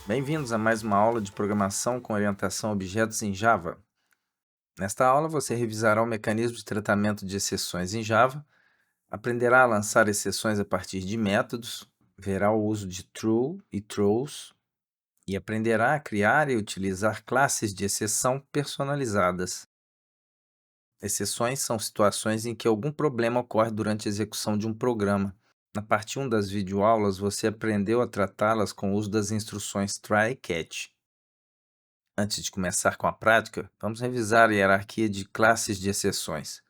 Bem-vindos a mais uma aula de programação com orientação a objetos em Java. Nesta aula você revisará o mecanismo de tratamento de exceções em Java, aprenderá a lançar exceções a partir de métodos, verá o uso de true e throws e aprenderá a criar e utilizar classes de exceção personalizadas. Exceções são situações em que algum problema ocorre durante a execução de um programa. Na parte 1 das videoaulas, você aprendeu a tratá-las com o uso das instruções try e catch. Antes de começar com a prática, vamos revisar a hierarquia de classes de exceções.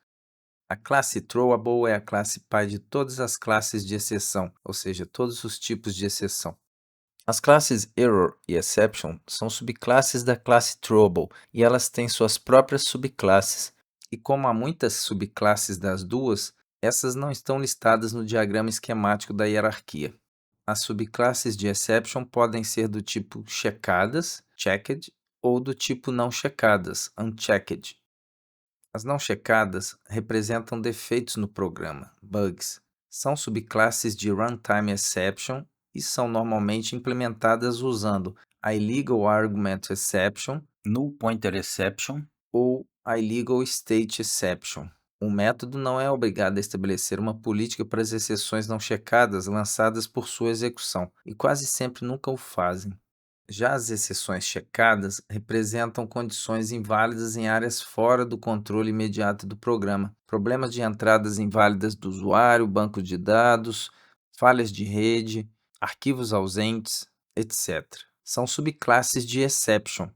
A classe Throwable é a classe pai de todas as classes de exceção, ou seja, todos os tipos de exceção. As classes Error e Exception são subclasses da classe Throwable e elas têm suas próprias subclasses. E como há muitas subclasses das duas, essas não estão listadas no diagrama esquemático da hierarquia. As subclasses de Exception podem ser do tipo checadas, checked, ou do tipo não checadas, unchecked. As não checadas representam defeitos no programa, bugs. São subclasses de Runtime Exception e são normalmente implementadas usando a Illegal Argument Exception, Null Pointer Exception ou a Illegal State Exception. Um método não é obrigado a estabelecer uma política para as exceções não checadas lançadas por sua execução, e quase sempre nunca o fazem. Já as exceções checadas representam condições inválidas em áreas fora do controle imediato do programa, problemas de entradas inválidas do usuário, banco de dados, falhas de rede, arquivos ausentes, etc. São subclasses de exception.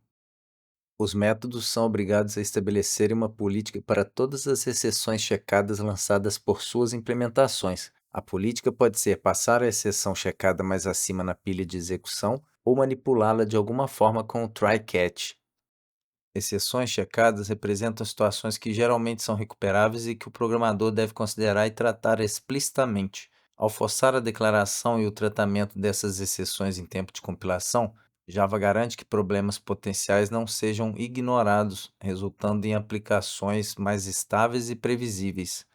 Os métodos são obrigados a estabelecer uma política para todas as exceções checadas lançadas por suas implementações. A política pode ser passar a exceção checada mais acima na pilha de execução ou manipulá-la de alguma forma com o try-catch. Exceções checadas representam situações que geralmente são recuperáveis e que o programador deve considerar e tratar explicitamente. Ao forçar a declaração e o tratamento dessas exceções em tempo de compilação, Java garante que problemas potenciais não sejam ignorados, resultando em aplicações mais estáveis e previsíveis.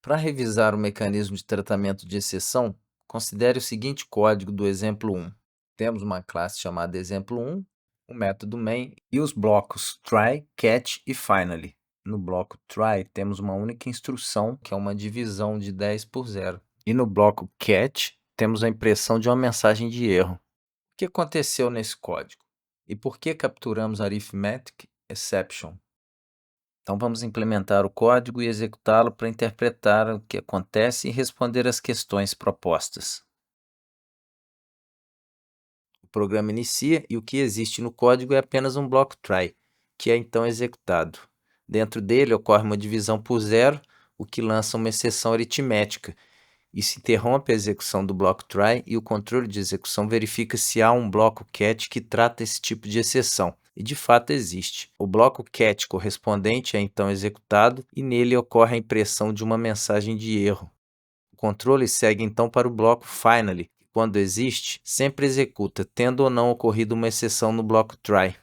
Para revisar o mecanismo de tratamento de exceção, considere o seguinte código do exemplo 1. Temos uma classe chamada exemplo1, o método main e os blocos try, catch e finally. No bloco try temos uma única instrução, que é uma divisão de 10 por 0. E no bloco catch temos a impressão de uma mensagem de erro. O que aconteceu nesse código? E por que capturamos arithmetic exception? Então vamos implementar o código e executá-lo para interpretar o que acontece e responder às questões propostas. O programa inicia e o que existe no código é apenas um bloco try, que é então executado. Dentro dele ocorre uma divisão por 0, o que lança uma exceção aritmética. Isso interrompe a execução do bloco try e o controle de execução verifica se há um bloco catch que trata esse tipo de exceção. E de fato existe. O bloco catch correspondente é então executado e nele ocorre a impressão de uma mensagem de erro. O controle segue então para o bloco finally, que quando existe, sempre executa, tendo ou não ocorrido uma exceção no bloco try.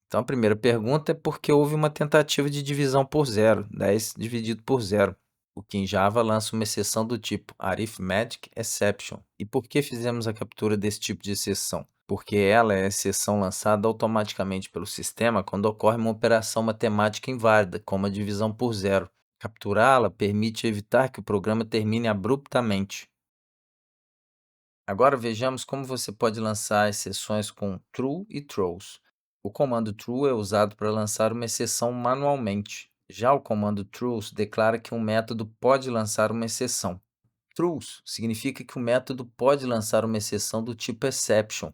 Então a primeira pergunta é por que houve uma tentativa de divisão por 0, 10 dividido por 0. O que em Java lança uma exceção do tipo arithmetic exception. E por que fizemos a captura desse tipo de exceção? Porque ela é a exceção lançada automaticamente pelo sistema quando ocorre uma operação matemática inválida, como a divisão por 0. Capturá-la permite evitar que o programa termine abruptamente. Agora vejamos como você pode lançar exceções com true e throws. O comando true é usado para lançar uma exceção manualmente. Já o comando throws declara que um método pode lançar uma exceção. Throws significa que o método pode lançar uma exceção do tipo exception.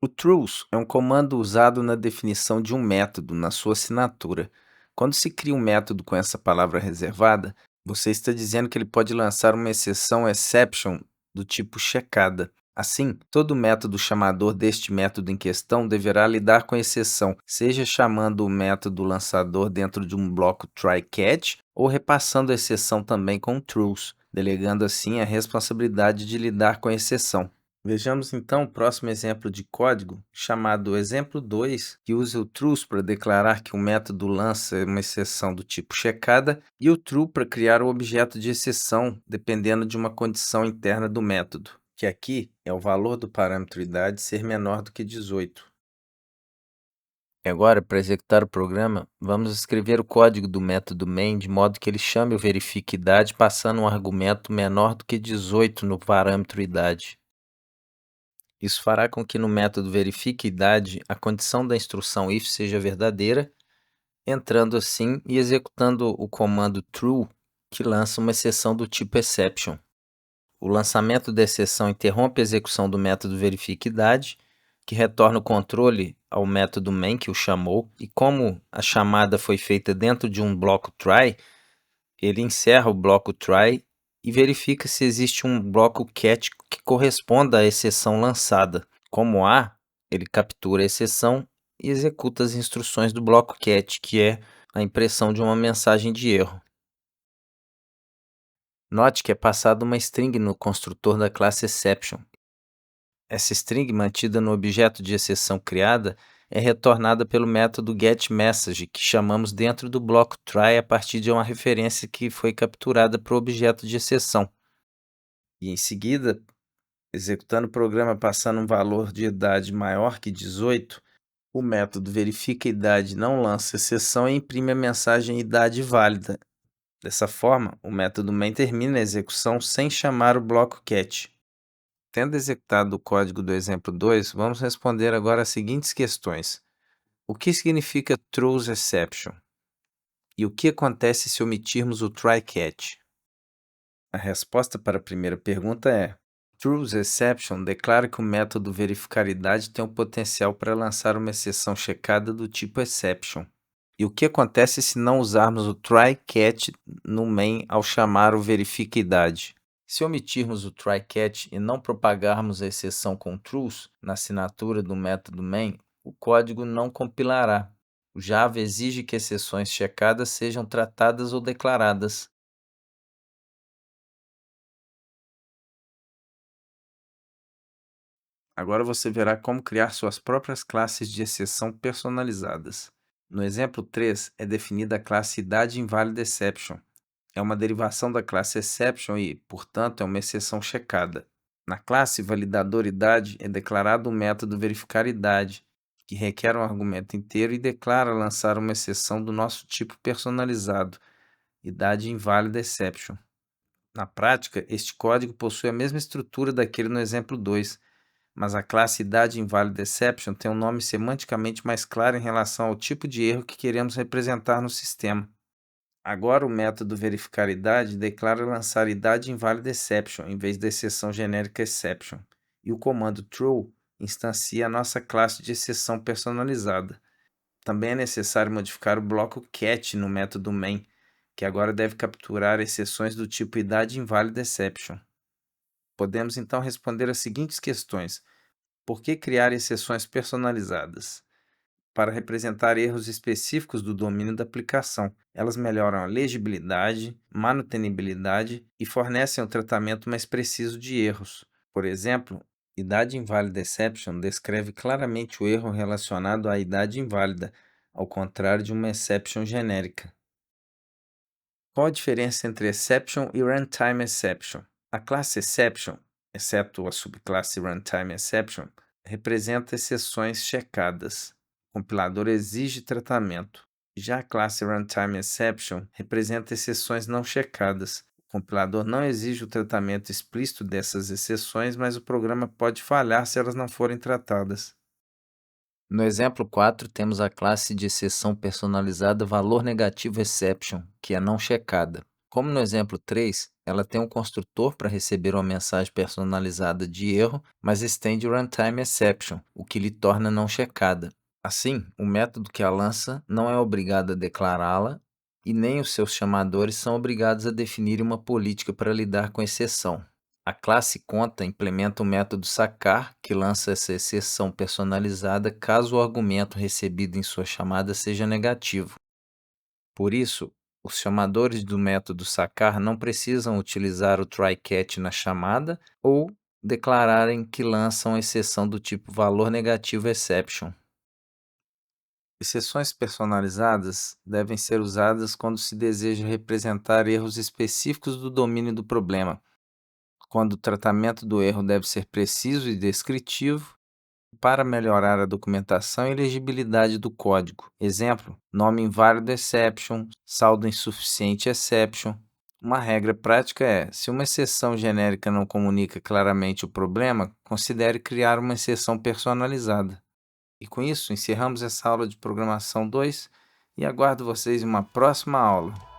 O throws é um comando usado na definição de um método na sua assinatura. Quando se cria um método com essa palavra reservada, você está dizendo que ele pode lançar uma exceção exception do tipo checada. Assim, todo método chamador deste método em questão deverá lidar com exceção, seja chamando o método lançador dentro de um bloco try-catch ou repassando a exceção também com trues, delegando assim a responsabilidade de lidar com a exceção. Vejamos então o próximo exemplo de código, chamado exemplo 2, que usa o trues para declarar que o método lança uma exceção do tipo checada e o true para criar o objeto de exceção, dependendo de uma condição interna do método, que aqui é o valor do parâmetro idade ser menor do que 18. E agora, para executar o programa, vamos escrever o código do método main de modo que ele chame o verifique idade passando um argumento menor do que 18 no parâmetro idade. Isso fará com que no método verifique idade a condição da instrução if seja verdadeira, entrando assim e executando o comando true, que lança uma exceção do tipo exception. O lançamento da exceção interrompe a execução do método verifique idade, que retorna o controle ao método main que o chamou, e como a chamada foi feita dentro de um bloco try, ele encerra o bloco try e verifica se existe um bloco catch que corresponda à exceção lançada. Como há, ele captura a exceção e executa as instruções do bloco catch, que é a impressão de uma mensagem de erro. Note que é passada uma string no construtor da classe exception. Essa string, mantida no objeto de exceção criada, é retornada pelo método getMessage, que chamamos dentro do bloco try a partir de uma referência que foi capturada para o objeto de exceção. E em seguida, executando o programa passando um valor de idade maior que 18, o método verifica idade não lança exceção e imprime a mensagem idade válida. Dessa forma, o método main termina a execução sem chamar o bloco catch. Tendo executado o código do exemplo 2, vamos responder agora as seguintes questões. O que significa throws exception? E o que acontece se omitirmos o try catch? A resposta para a primeira pergunta é: throws exception declara que o método verificar idade tem o potencial para lançar uma exceção checada do tipo exception. E o que acontece se não usarmos o try catch no main ao chamar o verifica idade? Se omitirmos o try catch e não propagarmos a exceção com trues na assinatura do método main, o código não compilará. O Java exige que exceções checadas sejam tratadas ou declaradas. Agora você verá como criar suas próprias classes de exceção personalizadas. No exemplo 3, é definida a classe idade inválida exception. É uma derivação da classe exception e, portanto, é uma exceção checada. Na classe validador idade é declarado o método verificar idade, que requer um argumento inteiro e declara lançar uma exceção do nosso tipo personalizado, idade inválida exception. Na prática, este código possui a mesma estrutura daquele no exemplo 2, mas a classe idade inválida exception tem um nome semanticamente mais claro em relação ao tipo de erro que queremos representar no sistema. Agora o método verificar idade declara lançar idade inválida exception em vez da exceção genérica exception, e o comando true instancia a nossa classe de exceção personalizada. Também é necessário modificar o bloco catch no método main, que agora deve capturar exceções do tipo idade inválida exception. Podemos então responder as seguintes questões: por que criar exceções personalizadas? Para representar erros específicos do domínio da aplicação. Elas melhoram a legibilidade, manutenibilidade e fornecem um tratamento mais preciso de erros. Por exemplo, idade inválida exception descreve claramente o erro relacionado à idade inválida, ao contrário de uma exception genérica. Qual a diferença entre exception e runtime exception? A classe exception, exceto a subclasse runtime exception, representa exceções checadas. O compilador exige tratamento. Já a classe runtime exception representa exceções não checadas. O compilador não exige o tratamento explícito dessas exceções, mas o programa pode falhar se elas não forem tratadas. No exemplo 4, temos a classe de exceção personalizada valor negativo exception, que é não checada. Como no exemplo 3, ela tem um construtor para receber uma mensagem personalizada de erro, mas estende o runtime exception, o que lhe torna não checada. Assim, o método que a lança não é obrigado a declará-la e nem os seus chamadores são obrigados a definir uma política para lidar com exceção. A classe conta implementa o método sacar, que lança essa exceção personalizada caso o argumento recebido em sua chamada seja negativo. Por isso, os chamadores do método sacar não precisam utilizar o try-catch na chamada ou declararem que lançam exceção do tipo valor negativo exception. Exceções personalizadas devem ser usadas quando se deseja representar erros específicos do domínio do problema, quando o tratamento do erro deve ser preciso e descritivo, para melhorar a documentação e legibilidade do código. Exemplo: nome inválido exception, saldo insuficiente exception. Uma regra prática é: se uma exceção genérica não comunica claramente o problema, considere criar uma exceção personalizada. E com isso, encerramos essa aula de programação 2 e aguardo vocês em uma próxima aula.